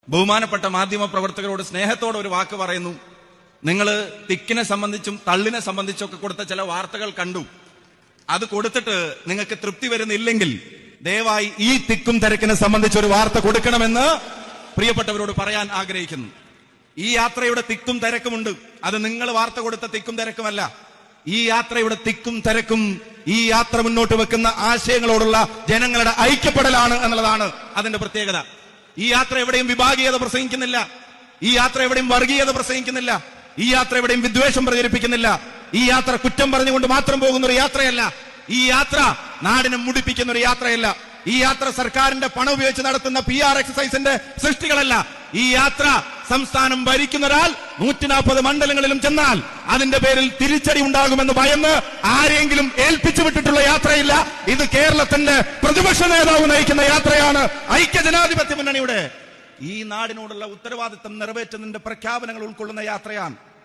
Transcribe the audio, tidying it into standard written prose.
ബഹുമാനപ്പെട്ട മാധ്യമ പ്രവർത്തകരോട് സ്നേഹത്തോടെ ഒരു വാക്ക് പറയുന്നു. നിങ്ങൾ തിക്കിനെ സംബന്ധിച്ചും തള്ളിനെ സംബന്ധിച്ചൊക്കെ കൊടുത്ത ചില വാർത്തകൾ കണ്ടു. അത് കൊടുത്തിട്ട് നിങ്ങൾക്ക് തൃപ്തി വരുന്നില്ലെങ്കിൽ ദയവായി ഈ തിക്കും തിരക്കിനെ സംബന്ധിച്ച് ഒരു വാർത്ത കൊടുക്കണമെന്ന് പ്രിയപ്പെട്ടവരോട് പറയാൻ ആഗ്രഹിക്കുന്നു. ഈ യാത്രയുടെ തിക്കും തിരക്കുമുണ്ട്. അത് നിങ്ങൾ വാർത്ത കൊടുത്ത തിക്കും തിരക്കുമല്ല. ഈ യാത്രയുടെ തിക്കും തിരക്കും ഈ യാത്ര മുന്നോട്ട് വെക്കുന്ന ആശയങ്ങളോടുള്ള ജനങ്ങളുടെ ഐക്യപ്പെടലാണ് എന്നുള്ളതാണ് അതിന്റെ പ്രത്യേകത. ഈ യാത്ര എവിടെയും വിഭാഗീയത പ്രസംഗിക്കുന്നില്ല. ഈ യാത്ര എവിടെയും വർഗീയത പ്രസംഗിക്കുന്നില്ല. ഈ യാത്ര എവിടെയും വിദ്വേഷം പ്രചരിപ്പിക്കുന്നില്ല. ഈ യാത്ര കുറ്റം പറഞ്ഞുകൊണ്ട് മാത്രം പോകുന്ന ഒരു യാത്രയല്ല. ഈ യാത്ര നാടിനെ മുടിപ്പിക്കുന്ന ഒരു യാത്രയല്ല. ഈ യാത്ര സർക്കാരിന്റെ പണം ഉപയോഗിച്ച് നടത്തുന്ന PR എക്സസൈസിന്റെ സൃഷ്ടികളല്ല. ഈ യാത്ര സംസ്ഥാനം ഭരിക്കുന്ന ഒരാൾ 140 മണ്ഡലങ്ങളിലും ചെന്നാൽ അതിന്റെ പേരിൽ തിരിച്ചടി ഉണ്ടാകുമെന്ന് ഭയന്ന് ആരെങ്കിലും ഏൽപ്പിച്ചു വിട്ടിട്ടുള്ള യാത്രയില്ല. ഇത് കേരളത്തിന്റെ പ്രതിപക്ഷ നേതാവ് നയിക്കുന്ന യാത്രയാണ്. ഐക്യജനാധിപത്യ മുന്നണിയുടെ ഈ നാടിനോടുള്ള ഉത്തരവാദിത്തം നിറവേറ്റുന്നതിന്റെ പ്രഖ്യാപനങ്ങൾ ഉൾക്കൊള്ളുന്ന യാത്രയാണ്.